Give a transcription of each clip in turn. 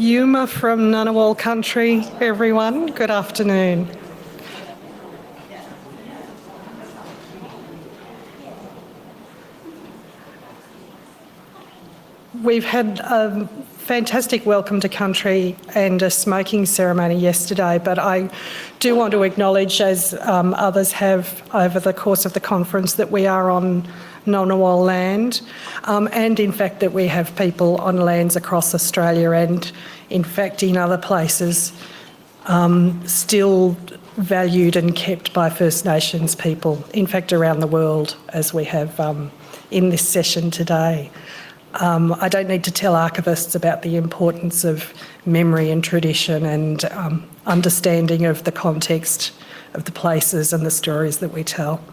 Yuma from Ngunnawal country, everyone. Good afternoon. We've had a fantastic welcome to country and a smoking ceremony yesterday, but I do want to acknowledge, as others have over the course of the conference, that we are on Ngunnawal land, and in fact that we have people on lands across Australia and in fact in other places still valued and kept by First Nations people, in fact around the world, as we have in this session today. I don't need to tell archivists about the importance of memory and tradition and understanding of the context of the places and the stories that we tell.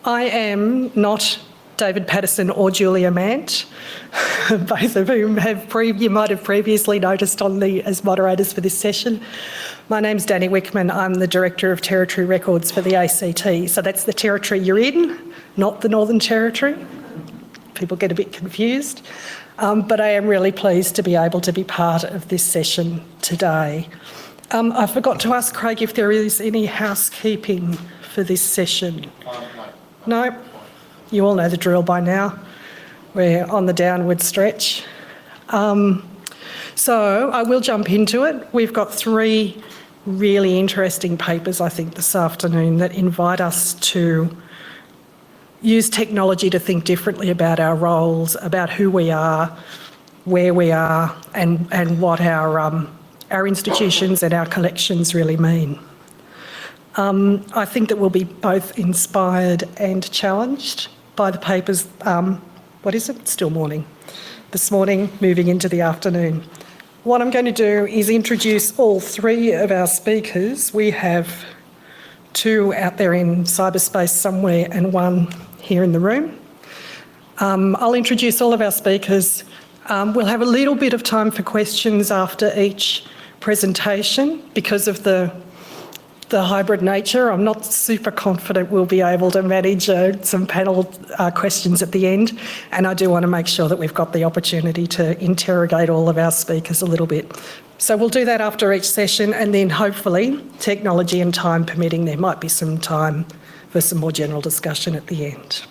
I am not David Patterson or Julia Mant, both of whom you might have previously noticed as moderators for this session. My name's Danny Wickman. I'm the Director of Territory Records for the ACT. So that's the territory you're in, not the Northern Territory. People get a bit confused, but I am really pleased to be able to be part of this session today. I forgot to ask Craig if there is any housekeeping for this session. No? You all know the drill by now. We're on the downward stretch. So I will jump into it. We've got three really interesting papers, I think, this afternoon that invite us to use technology to think differently about our roles, about who we are, where we are, and what our institutions and our collections really mean. I think that we'll be both inspired and challenged by the papers. What is it? It's still morning. This morning, moving into the afternoon. What I'm going to do is introduce all three of our speakers. We have two out there in cyberspace somewhere and one here in the room. I'll introduce all of our speakers. We'll have a little bit of time for questions after each presentation because of the hybrid nature. I'm not super confident we'll be able to manage some panel questions at the end, and I do want to make sure that we've got the opportunity to interrogate all of our speakers a little bit. So we'll do that after each session, and then hopefully, technology and time permitting, there might be some time for some more general discussion at the end.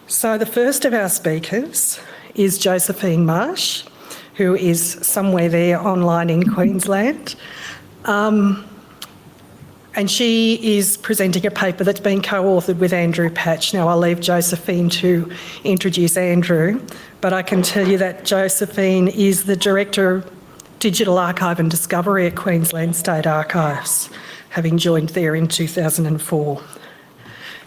So the first of our speakers is Josephine Marsh, who is somewhere there online in Queensland. And she is presenting a paper that's been co-authored with Andrew Patch. Now, I'll leave Josephine to introduce Andrew, but I can tell you that Josephine is the Director of Digital Archive and Discovery at Queensland State Archives, having joined there in 2004.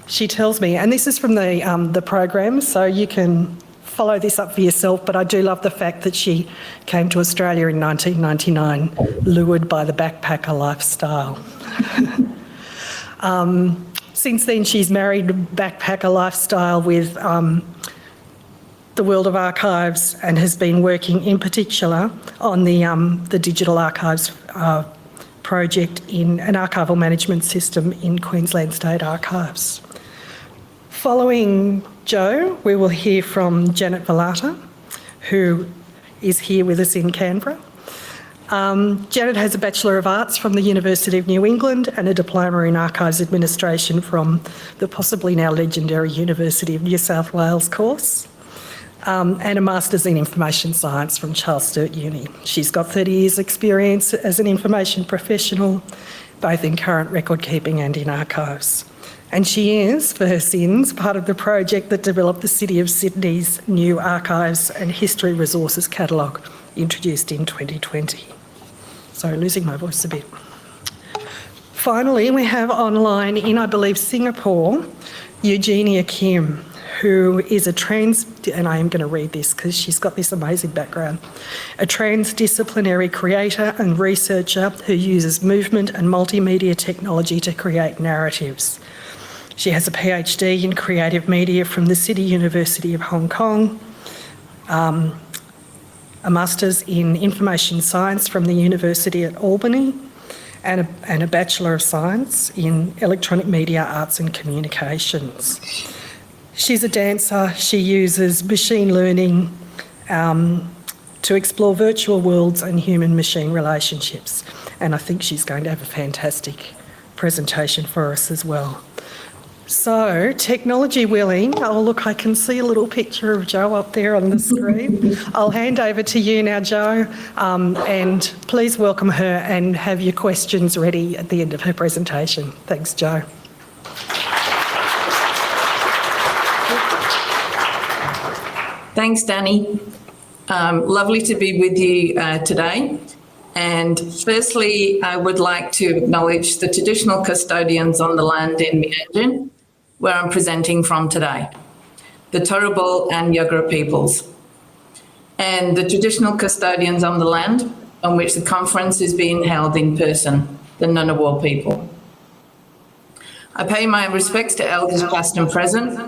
She tells me, and this is from the program, so you can follow this up for yourself, but I do love the fact that she came to Australia in 1999, lured by the backpacker lifestyle. Since then, she's married backpacker lifestyle with the World of Archives and has been working in particular on the Digital Archives project in an archival management system in Queensland State Archives. Following Jo, we will hear from Janet Vallata, who is here with us in Canberra. Janet has a Bachelor of Arts from the University of New England and a Diploma in Archives Administration from the possibly now legendary University of New South Wales course, and a Masters in Information Science from Charles Sturt Uni. She's got 30 years experience as an information professional, both in current record keeping and in archives. And she is, for her sins, part of the project that developed the City of Sydney's new Archives and History Resources catalogue, introduced in 2020. Sorry, losing my voice a bit. Finally, we have online in, I believe, Singapore, Eugenia Kim, who is and I am going to read this because she's got this amazing background, a transdisciplinary creator and researcher who uses movement and multimedia technology to create narratives. She has a PhD in creative media from the City University of Hong Kong, a Master's in Information Science from the University at Albany, and a Bachelor of Science in Electronic Media, Arts and Communications. She's a dancer. She uses machine learning to explore virtual worlds and human-machine relationships. And I think she's going to have a fantastic presentation for us as well. So, technology willing, oh look, I can see a little picture of Jo up there on the screen. I'll hand over to you now, Jo, and please welcome her and have your questions ready at the end of her presentation. Thanks, Jo. Thanks, Danny. Lovely to be with you today. And firstly, I would like to acknowledge the traditional custodians on the land in Meanjin, where I'm presenting from today, the Turrbal and Yuggera peoples, and the traditional custodians on the land on which the conference is being held in person, the Ngunnawal people. I pay my respects to elders past and present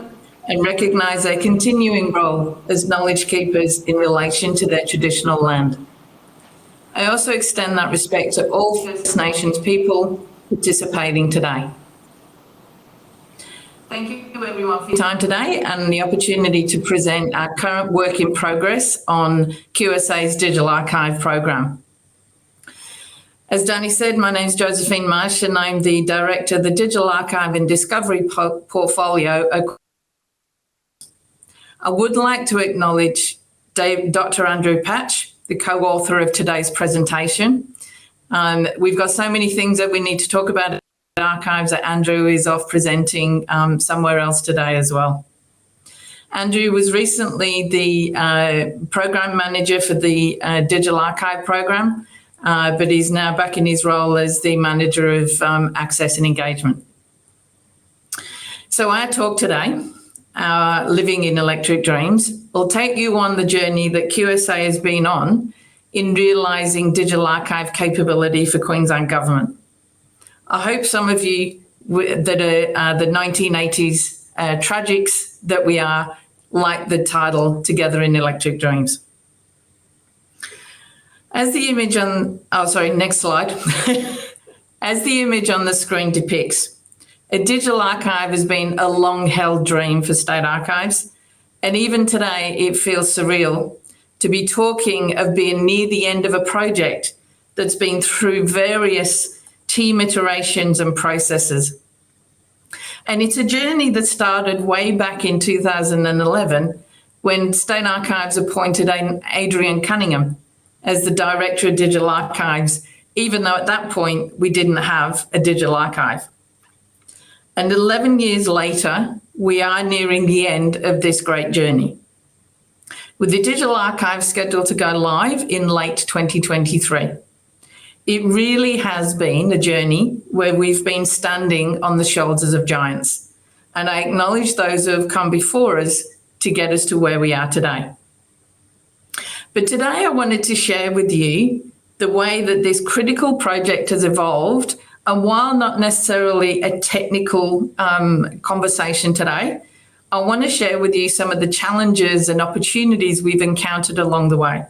and recognise their continuing role as knowledge keepers in relation to their traditional land. I also extend that respect to all First Nations people participating today. Thank you everyone for your time today and the opportunity to present our current work in progress on QSA's Digital Archive program. As Danny said, my name is Josephine Marsh and I'm the Director of the Digital Archive and Discovery Portfolio. I would like to acknowledge Dr. Andrew Patch, the co-author of today's presentation. We've got so many things that we need to talk about at Archives that Andrew is off presenting somewhere else today as well. Andrew was recently the program manager for the Digital Archive program, but he's now back in his role as the manager of access and engagement. So our talk today, Living in Electric Dreams, will take you on the journey that QSA has been on in realising digital archive capability for Queensland Government. I hope some of you that are the 1980s tragics that we are like the title Together in Electric Dreams. As the image on, next slide. As the image on the screen depicts, a digital archive has been a long-held dream for state archives, and even today it feels surreal to be talking of being near the end of a project that's been through various team iterations and processes. And it's a journey that started way back in 2011 when State Archives appointed Adrian Cunningham as the Director of Digital Archives, even though at that point we didn't have a digital archive. And 11 years later, we are nearing the end of this great journey, with the digital archive scheduled to go live in late 2023. It really has been a journey where we've been standing on the shoulders of giants, and I acknowledge those who have come before us to get us to where we are today. But today I wanted to share with you the way that this critical project has evolved, and while not necessarily a technical conversation today, I want to share with you some of the challenges and opportunities we've encountered along the way.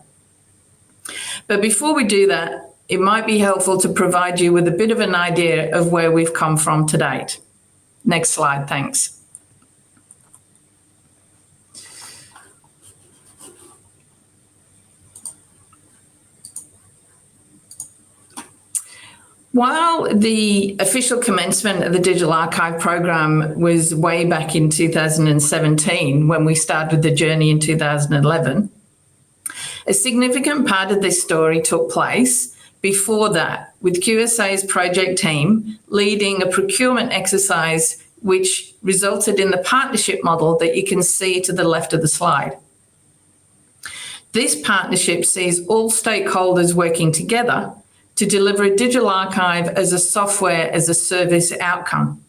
But before we do that, it might be helpful to provide you with a bit of an idea of where we've come from to date. Next slide, thanks. While the official commencement of the Digital Archive program was way back in 2017, when we started the journey in 2011, a significant part of this story took place before that, with QSA's project team leading a procurement exercise which resulted in the partnership model that you can see to the left of the slide. This partnership sees all stakeholders working together to deliver a digital archive as a software as a service outcome.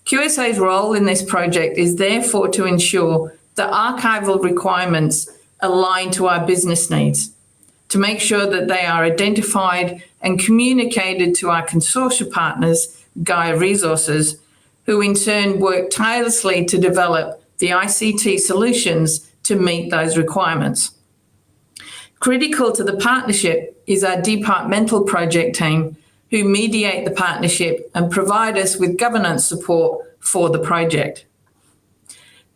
QSA's role in this project is therefore to ensure that archival requirements align to our business needs, to make sure that they are identified and communicated to our consortia partners, Gaia Resources, who in turn work tirelessly to develop the ICT solutions to meet those requirements. Critical to the partnership is our departmental project team, who mediate the partnership and provide us with governance support for the project.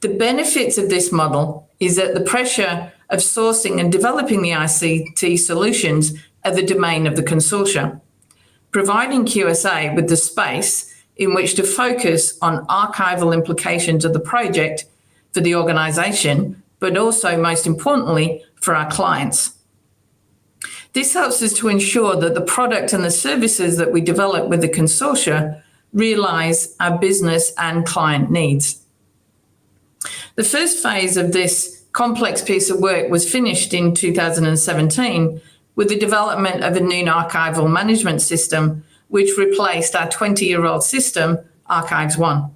The benefits of this model is that the pressure of sourcing and developing the ICT solutions are the domain of the consortia, providing QSA with the space in which to focus on archival implications of the project for the organisation, but also, most importantly, for our clients. This helps us to ensure that the product and the services that we develop with the consortia realise our business and client needs. The first phase of this complex piece of work was finished in 2017 with the development of a new archival management system, which replaced our 20-year-old system, Archives One.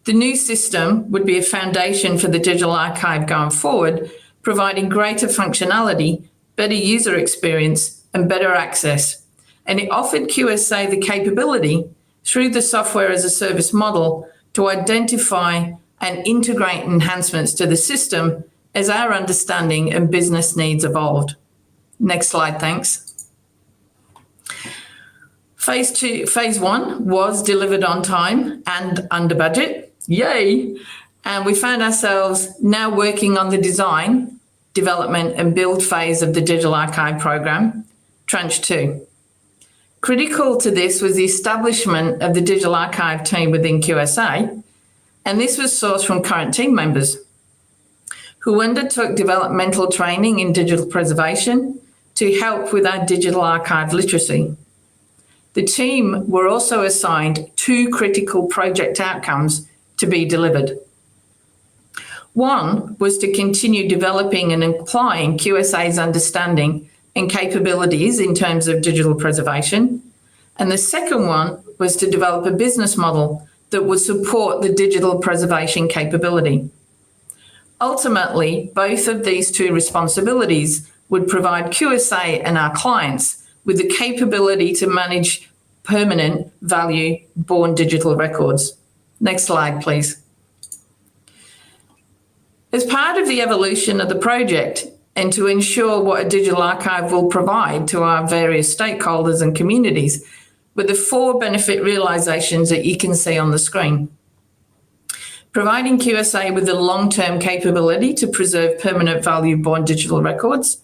The new system would be a foundation for the digital archive going forward, providing greater functionality, better user experience, and better access. And it offered QSA the capability, through the software as a service model, to identify and integrate enhancements to the system as our understanding and business needs evolved. Next slide, thanks. Phase one was delivered on time and under budget. Yay! And we found ourselves now working on the design, development and build phase of the Digital Archive program, Tranche 2. Critical to this was the establishment of the Digital Archive team within QSA, and this was sourced from current team members who undertook developmental training in digital preservation to help with our digital archive literacy. The team were also assigned 2 critical project outcomes to be delivered. One was to continue developing and applying QSA's understanding and capabilities in terms of digital preservation. And the second one was to develop a business model that would support the digital preservation capability. Ultimately, both of these 2 responsibilities would provide QSA and our clients with the capability to manage permanent value born digital records. Next slide, please. As part of the evolution of the project and to ensure what a digital archive will provide to our various stakeholders and communities, were the 4 benefit realisations that you can see on the screen. Providing QSA with the long-term capability to preserve permanent value born digital records,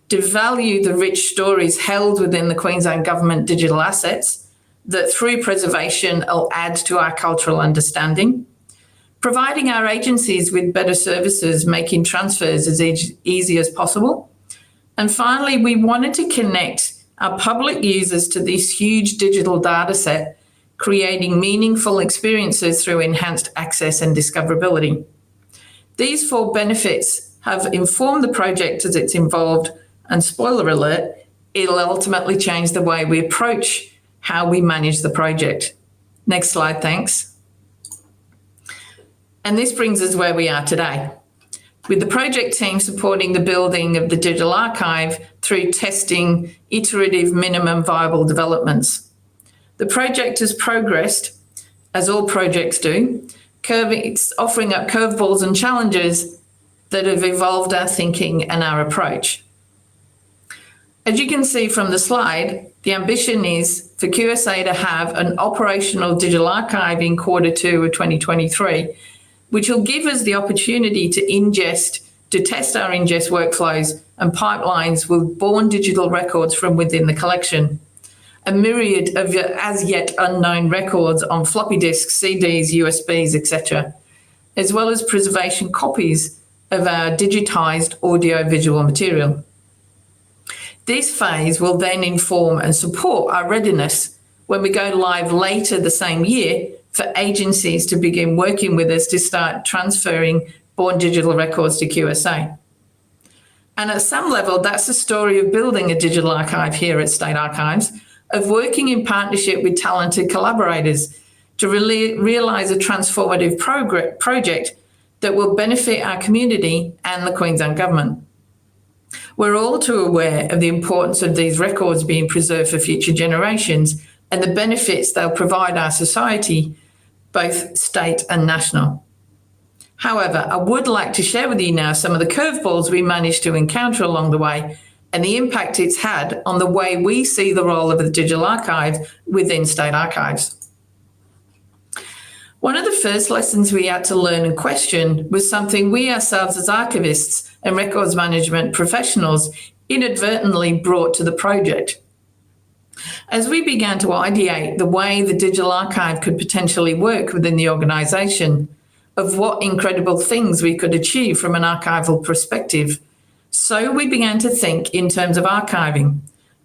to value the rich stories held within the Queensland Government digital assets that through preservation will add to our cultural understanding, providing our agencies with better services, making transfers as easy as possible. And finally, we wanted to connect our public users to this huge digital data set, creating meaningful experiences through enhanced access and discoverability. These 4 benefits have informed the project as it's evolved, and spoiler alert, it'll ultimately change the way we approach how we manage the project. Next slide, thanks. And this brings us where we are today, with the project team supporting the building of the digital archive through testing iterative minimum viable developments. The project has progressed, as all projects do, it's offering up curveballs and challenges that have evolved our thinking and our approach. As you can see from the slide, the ambition is for QSA to have an operational digital archive in Q2 of 2023, which will give us the opportunity to test our ingest workflows and pipelines with born digital records from within the collection. A myriad of as yet unknown records on floppy disks, CDs, USBs, etc., as well as preservation copies of our digitised audio-visual material. This phase will then inform and support our readiness when we go live later the same year for agencies to begin working with us to start transferring born digital records to QSA. And at some level, that's the story of building a digital archive here at State Archives, of working in partnership with talented collaborators to realise a transformative project that will benefit our community and the Queensland Government. We're all too aware of the importance of these records being preserved for future generations and the benefits they'll provide our society, both state and national. However, I would like to share with you now some of the curveballs we managed to encounter along the way and the impact it's had on the way we see the role of the digital archive within State Archives. One of the first lessons we had to learn and question was something we ourselves as archivists and records management professionals inadvertently brought to the project. As we began to ideate the way the digital archive could potentially work within the organisation, of what incredible things we could achieve from an archival perspective, so we began to think in terms of archiving,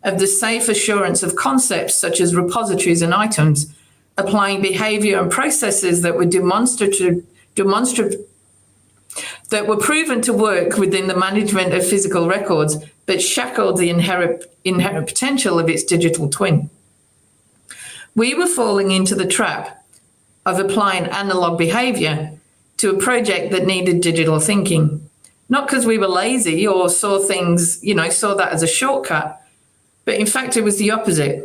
of the safe assurance of concepts such as repositories and items, applying behaviour and processes that were that were proven to work within the management of physical records, but shackled the inherent potential of its digital twin. We were falling into the trap of applying analogue behaviour to a project that needed digital thinking, not because we were lazy or saw that as a shortcut, but in fact it was the opposite.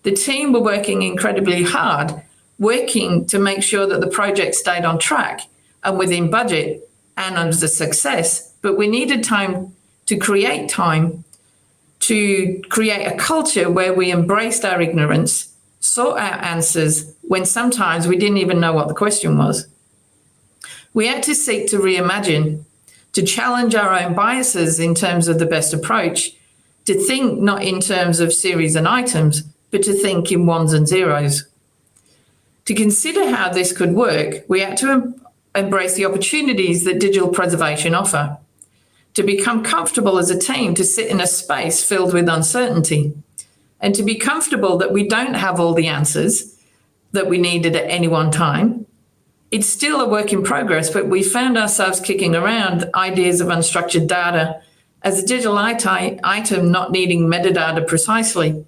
The team were working incredibly hard, working to make sure that the project stayed on track and within budget and was a success, but we needed time to create a culture where we embraced our ignorance, sought out answers when sometimes we didn't even know what the question was. We had to seek to reimagine, to challenge our own biases in terms of the best approach, to think not in terms of series and items, but to think in ones and zeros. To consider how this could work, we had to embrace the opportunities that digital preservation offer, to become comfortable as a team to sit in a space filled with uncertainty, and to be comfortable that we don't have all the answers that we needed at any one time. It's still a work in progress, but we found ourselves kicking around ideas of unstructured data as a digital item not needing metadata precisely,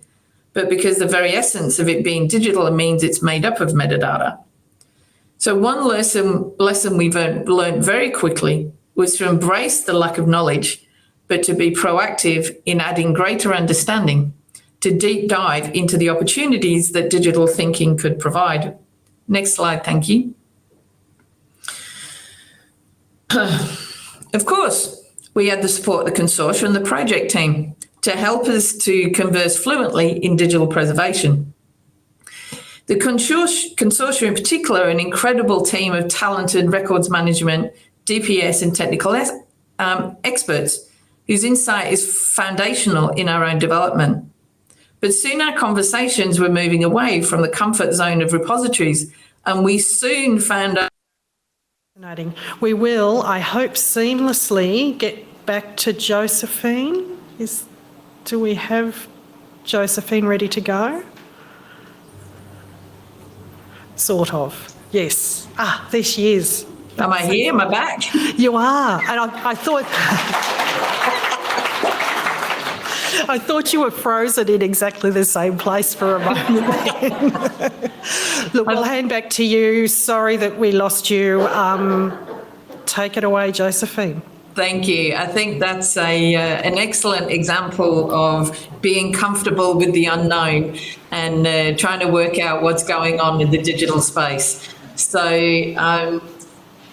but because the very essence of it being digital means it's made up of metadata. So one lesson we've learned very quickly was to embrace the lack of knowledge, but to be proactive in adding greater understanding, to deep dive into the opportunities that digital thinking could provide. Next slide, thank you. Of course, we had the support of the consortium and the project team to help us to converse fluently in digital preservation. The consortium in particular, an incredible team of talented records management, DPS and technical experts whose insight is foundational in our own development. But soon our conversations were moving away from the comfort zone of repositories, and we soon found out. We will, I hope, seamlessly get back to Josephine. Do we have Josephine ready to go? Sort of, yes. There she is. Am I here? Am I back? You are. And I thought... I thought you were frozen in exactly the same place for a moment then. Look, we'll hand back to you. Sorry that we lost you. Take it away, Josephine. Thank you. I think that's an excellent example of being comfortable with the unknown and trying to work out what's going on in the digital space. So I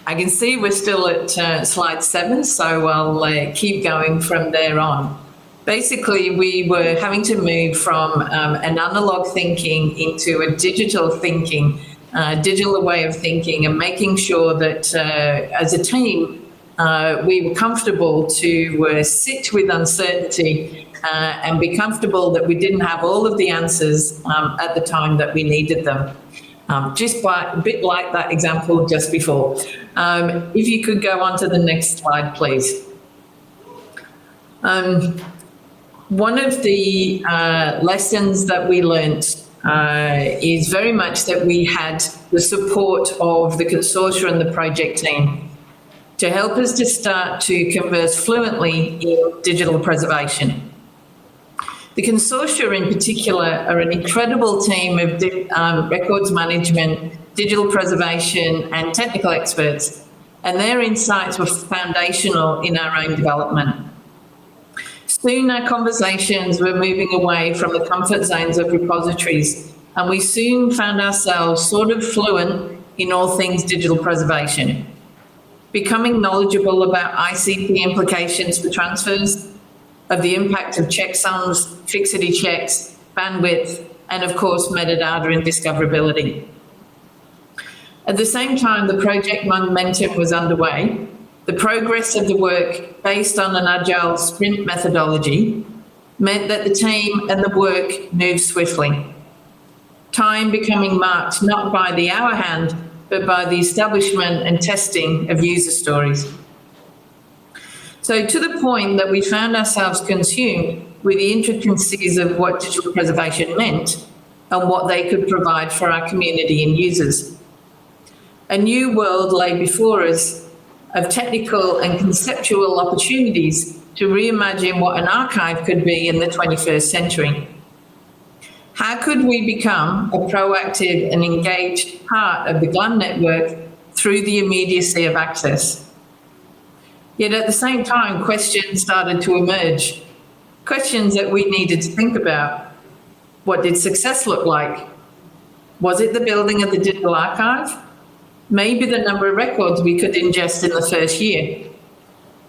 can see we're still at slide 7, so I'll keep going from there on. Basically, we were having to move from an analog thinking into a digital thinking, digital way of thinking, and making sure that as a team, we were comfortable to sit with uncertainty and be comfortable that we didn't have all of the answers at the time that we needed them. Just a bit like that example just before. If you could go on to the next slide, please. One of the lessons that we learnt is very much that we had the support of the consortium and the project team to help us to start to converse fluently in digital preservation. The consortia in particular are an incredible team of records management, digital preservation and technical experts, and their insights were foundational in our own development. Soon our conversations were moving away from the comfort zones of repositories, and we soon found ourselves sort of fluent in all things digital preservation, becoming knowledgeable about ICP implications for transfers, of the impact of checksums, fixity checks, bandwidth, and of course metadata and discoverability. At the same time, the project momentum was underway. The progress of the work, based on an agile sprint methodology, meant that the team and the work moved swiftly. Time becoming marked not by the hour hand, but by the establishment and testing of user stories. So to the point that we found ourselves consumed with the intricacies of what digital preservation meant and what they could provide for our community and users. A new world lay before us of technical and conceptual opportunities to reimagine what an archive could be in the 21st century. How could we become a proactive and engaged part of the GLAM network through the immediacy of access? Yet at the same time, questions started to emerge, questions that we needed to think about. What did success look like? Was it the building of the digital archive? Maybe the number of records we could ingest in the first year,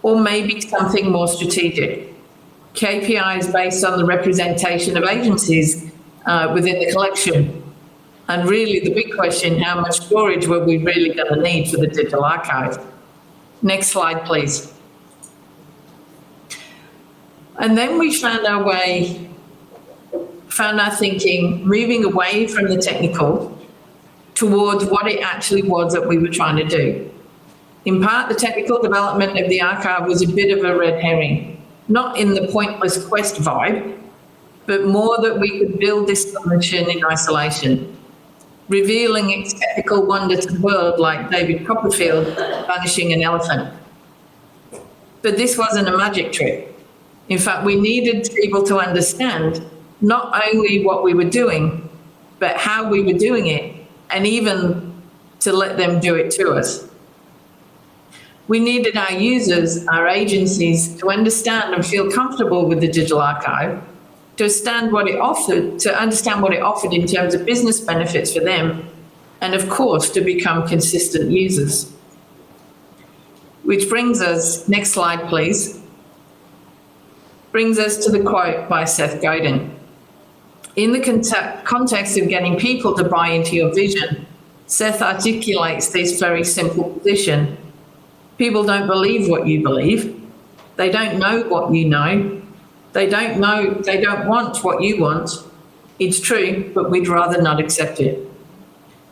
or maybe something more strategic. KPIs based on the representation of agencies within the collection. And really the big question, how much storage were we really going to need for the digital archive? Next slide, please. And then we found our thinking moving away from the technical towards what it actually was that we were trying to do. In part, the technical development of the archive was a bit of a red herring, not in the pointless quest vibe, but more that we could build this solution in isolation, revealing its technical wonder to the world like David Copperfield vanishing an elephant. But this wasn't a magic trick. In fact, we needed people to understand not only what we were doing, but how we were doing it, and even to let them do it to us. We needed our users, our agencies, to understand and feel comfortable with the digital archive, to understand what it offered in terms of business benefits for them, and of course, to become consistent users. Which brings us, next slide please, brings us to the quote by Seth Godin. In the context of getting people to buy into your vision, Seth articulates this very simple position. People don't believe what you believe. They don't know what you know. They don't want what you want. It's true, but we'd rather not accept it.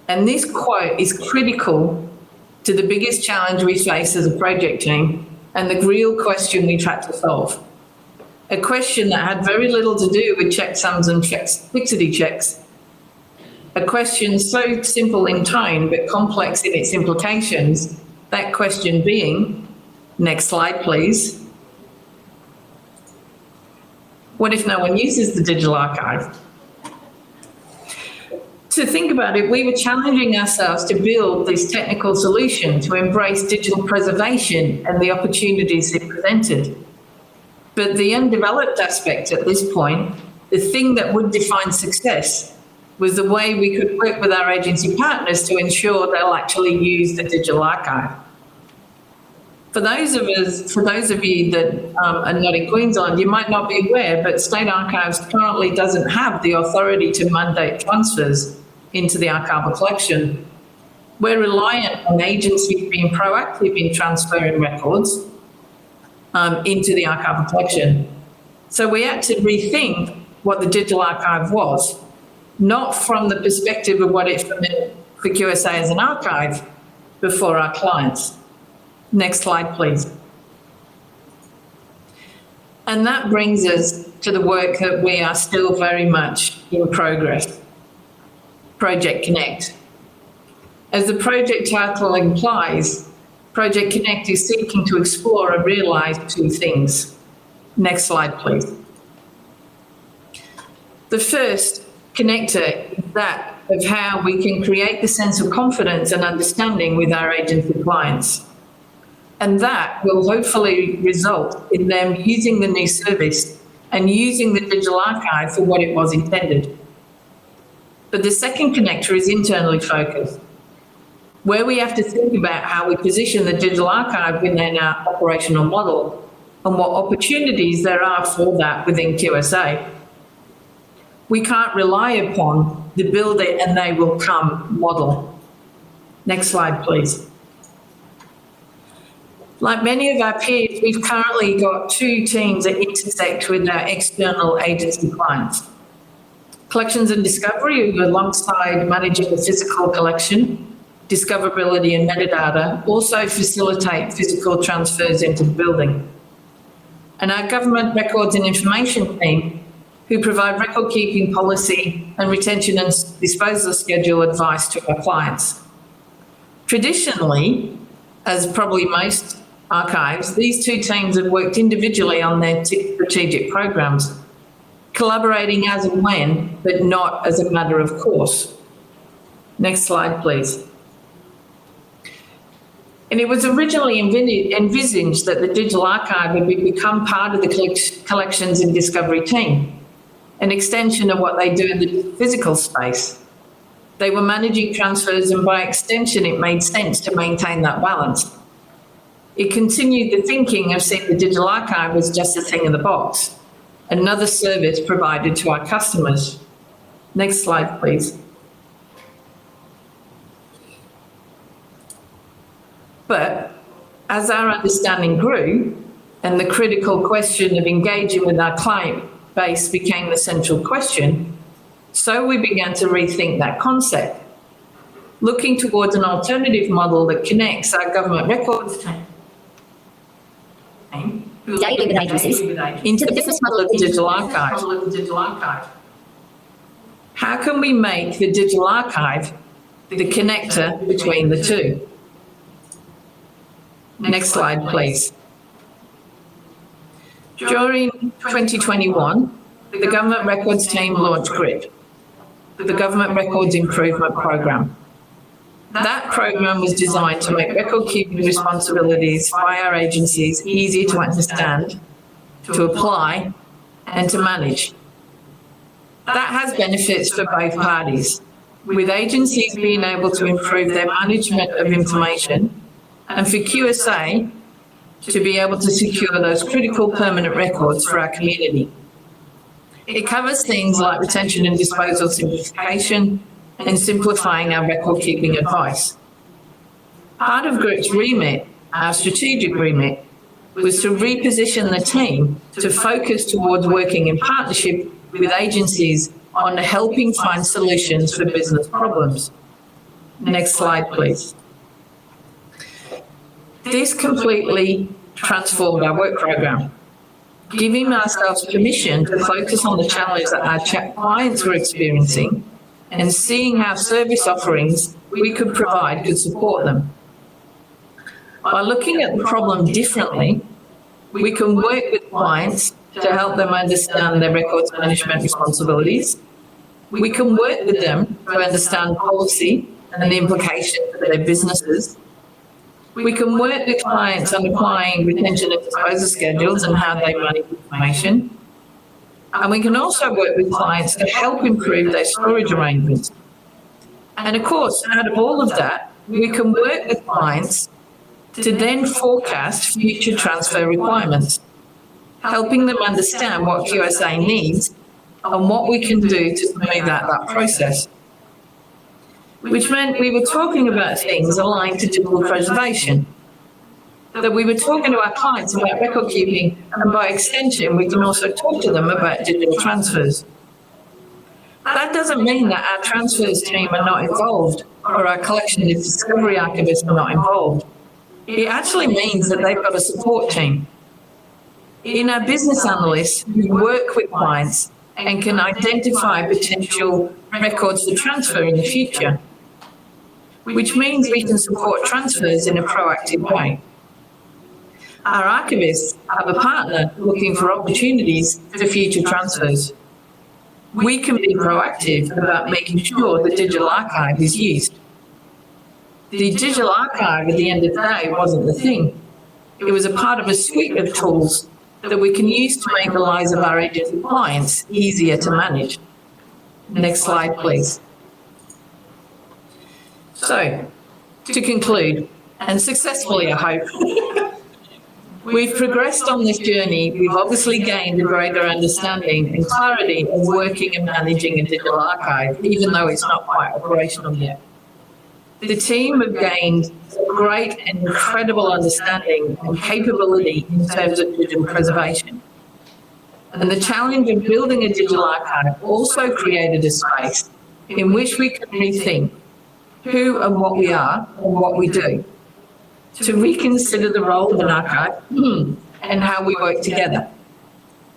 And this quote is critical to the biggest challenge we face as a project team and the real question we've had to solve. A question that had very little to do with checksums and fixity checks. A question so simple in tone, but complex in its implications. That question being, next slide, please. What if no one uses the digital archive? To think about it, we were challenging ourselves to build this technical solution to embrace digital preservation and the opportunities it presented. But the undeveloped aspect at this point, the thing that would define success, was the way we could work with our agency partners to ensure they'll actually use the digital archive. For those of you that are not in Queensland, you might not be aware, but State Archives currently doesn't have the authority to mandate transfers into the archival collection. We're reliant on agencies being proactive in transferring records into the archival collection. So we had to rethink what the digital archive was, not from the perspective of what it meant for QSA as an archive, but for our clients. Next slide, please. And that brings us to the work that we are still very much in progress, Project Connect. As the project title implies, Project Connect is seeking to explore and realise two things. Next slide, please. The first connector is that of how we can create the sense of confidence and understanding with our agency clients. And that will hopefully result in them using the new service and using the digital archive for what it was intended. But the second connector is internally focused, where we have to think about how we position the digital archive within our operational model and what opportunities there are for that within QSA. We can't rely upon the build it and they will come model. Next slide, please. Like many of our peers, we've currently got two teams that intersect with our external agency clients. Collections and discovery, who alongside managing the physical collection, discoverability and metadata, also facilitate physical transfers into the building. And our government records and information team, who provide record keeping policy and retention and disposal schedule advice to our clients. Traditionally, as probably most archives, these two teams have worked individually on their strategic programs, collaborating as and when, but not as a matter of course. Next slide, please. And it was originally envisaged that the digital archive would become part of the collections and discovery team, an extension of what they do in the physical space. They were managing transfers, and by extension, it made sense to maintain that balance. It continued the thinking of seeing the digital archive as just a thing in the box, another service provided to our customers. Next slide, please. But as our understanding grew and the critical question of engaging with our client base became the central question, so we began to rethink that concept, looking towards an alternative model that connects our government records team daily with agencies into the business model of the digital archive. How can we make the digital archive the connector between the two? Next slide, please. During 2021, the Government Records team launched GRIP, the Government Records Improvement Program. That program was designed to make record-keeping responsibilities by our agencies easier to understand, to apply, and to manage. That has benefits for both parties, with agencies being able to improve their management of information, and for QSA to be able to secure those critical permanent records for our community. It covers things like retention and disposal simplification and simplifying our record-keeping advice. Part of GRIP's remit, our strategic remit, was to reposition the team to focus towards working in partnership with agencies on helping find solutions for business problems. Next slide, please. This completely transformed our work program, giving ourselves permission to focus on the challenges that our clients were experiencing and seeing how service offerings we could provide could support them. By looking at the problem differently, we can work with clients to help them understand their records management responsibilities. We can work with them to understand policy and the implications for their businesses. We can work with clients on applying retention and disposal schedules and how they manage information. And we can also work with clients to help improve their storage arrangements. And of course, out of all of that, we can work with clients to then forecast future transfer requirements, helping them understand what QSA needs and what we can do to smooth out that process. Which meant we were talking about things aligned to digital preservation, that we were talking to our clients about record keeping, and by extension, we can also talk to them about digital transfers. That doesn't mean that our transfers team are not involved or our collection and discovery archivists are not involved. It actually means that they've got a support team. In our business analysts who work with clients and can identify potential records for transfer in the future, which means we can support transfers in a proactive way. Our archivists have a partner looking for opportunities for future transfers. We can be proactive about making sure the digital archive is used. The digital archive at the end of the day wasn't the thing. It was a part of a suite of tools that we can use to make the lives of our agency clients easier to manage. Next slide, please. So, to conclude, and successfully, I hope, we've progressed on this journey. We've obviously gained a greater understanding and clarity of working and managing a digital archive, even though it's not quite operational yet. The team have gained great and incredible understanding and capability in terms of digital preservation. And the challenge of building a digital archive also created a space in which we could rethink who and what we are and what we do, to reconsider the role of an archive and how we work together.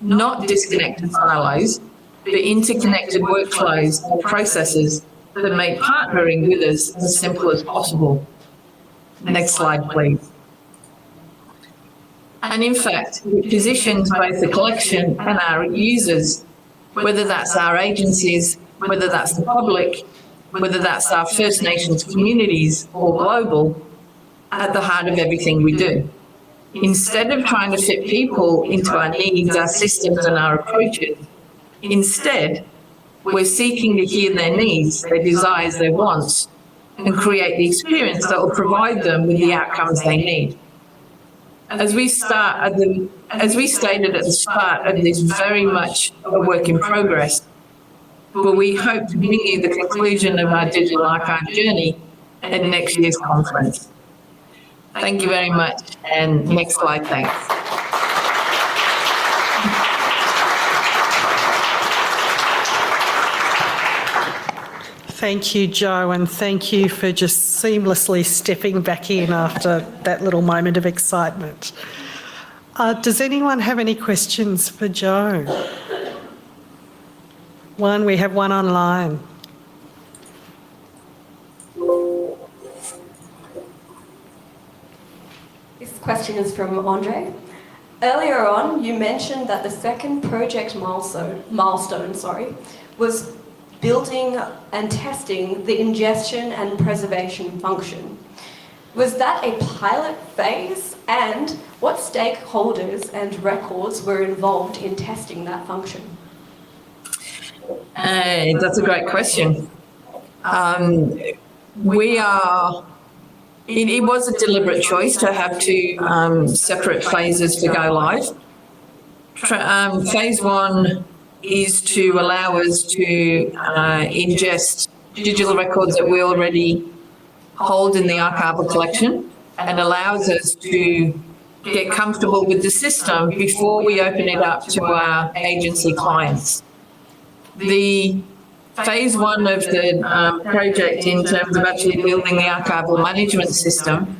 Not disconnected silos, but interconnected workflows and processes that make partnering with us as simple as possible. Next slide, please. And in fact, it positions both the collection and our users, whether that's our agencies, whether that's the public, whether that's our First Nations communities or global, at the heart of everything we do. Instead of trying to fit people into our needs, our systems and our approaches, instead, we're seeking to hear their needs, their desires, their wants, and create the experience that will provide them with the outcomes they need. As we stated at the start of this, very much a work in progress, but we hope to bring you the conclusion of our digital archive journey at next year's conference. Thank you very much. And next slide, thanks. Thank you, Jo, and thank you for just seamlessly stepping back in after that little moment of excitement. Does anyone have any questions for Jo? We have one online. This question is from Andre. Earlier on, you mentioned that the second project milestone, was building and testing the ingestion and preservation function. Was that a pilot phase? And what stakeholders and records were involved in testing that function? That's a great question. It was a deliberate choice to have two separate phases to go live. Phase one is to allow us to ingest digital records that we already hold in the archival collection and allows us to get comfortable with the system before we open it up to our agency clients. The phase one of the project in terms of actually building the archival management system,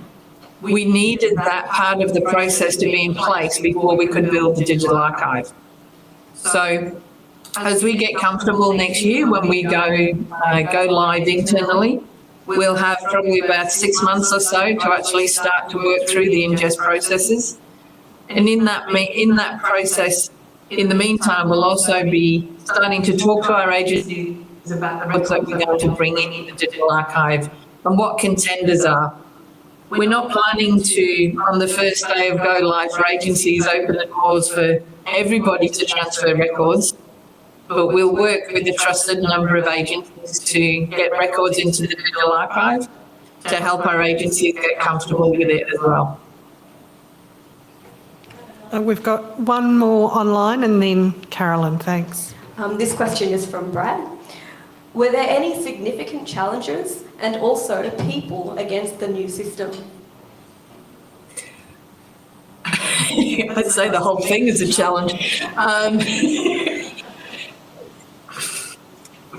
we needed that part of the process to be in place before we could build the digital archive. So as we get comfortable next year when we go live internally, we'll have probably about 6 months or so to actually start to work through the ingest processes. And in that process, in the meantime, we'll also be starting to talk to our agencies about the records that we're going to bring in the digital archive and what contenders are. We're not planning to, on the first day of go live for agencies, open the doors for everybody to transfer records, but we'll work with a trusted number of agencies to get records into the digital archive to help our agencies get comfortable with it as well. We've got one more online and then Carolyn, thanks. This question is from Brad. Were there any significant challenges and also people against the new system? I'd say the whole thing is a challenge.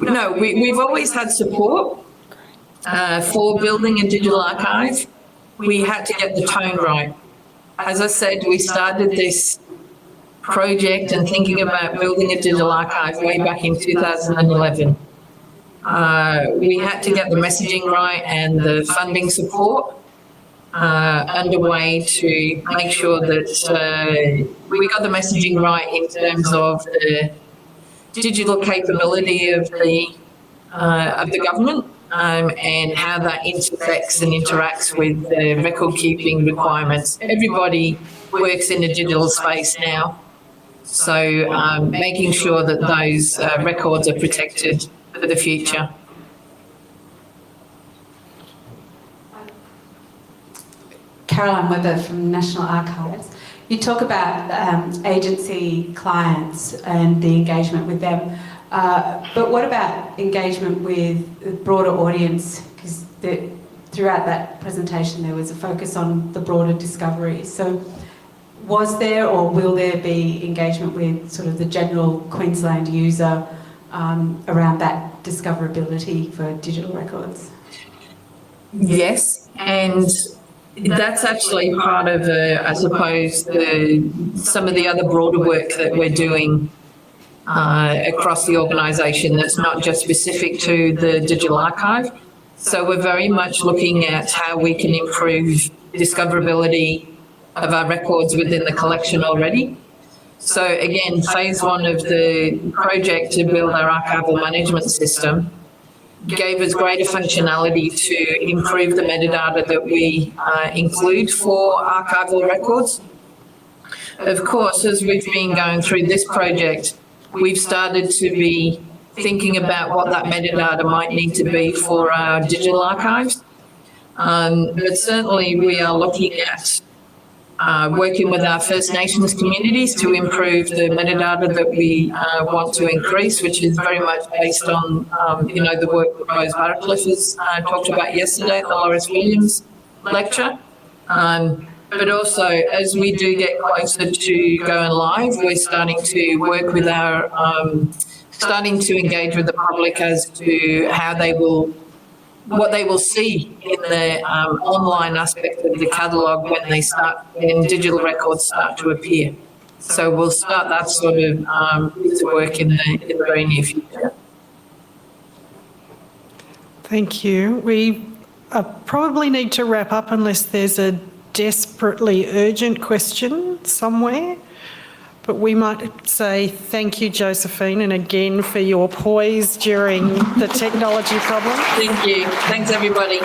No, we've always had support for building a digital archive. We had to get the tone right. As I said, we started this project and thinking about building a digital archive way back in 2011. We had to get the messaging right and the funding support underway to make sure that we got the messaging right in terms of the digital capability of the government and how that intersects and interacts with the record keeping requirements. Everybody works in a digital space now, so making sure that those records are protected for the future. Caroline Webber from National Archives. You talk about agency clients and the engagement with them, but what about engagement with the broader audience? Because throughout that presentation there was a focus on the broader discovery. So was there or will there be engagement with sort of the general Queensland user around that discoverability for digital records? Yes, and that's actually part of, I suppose, some of the other broader work that we're doing across the organisation that's not just specific to the digital archive. So we're very much looking at how we can improve discoverability of our records within the collection already. So again, phase one of the project to build our archival management system gave us greater functionality to improve the metadata that we include for archival records. Of course, as we've been going through this project, we've started to be thinking about what that metadata might need to be for our digital archives. But certainly we are looking at working with our First Nations communities to improve the metadata that we want to increase, which is very much based on, the work that Rose Barracliff has talked about yesterday at the Loris Williams lecture. But also, as we do get closer to going live, we're starting to work with our, starting to engage with the public as to how they will, what they will see in the online aspect of the catalogue when digital records start to appear. So we'll start that sort of piece of work in the very near future. Thank you. We probably need to wrap up unless there's a desperately urgent question somewhere. But we might say thank you, Josephine, and again for your poise during the technology problem. Thank you. Thanks, everybody.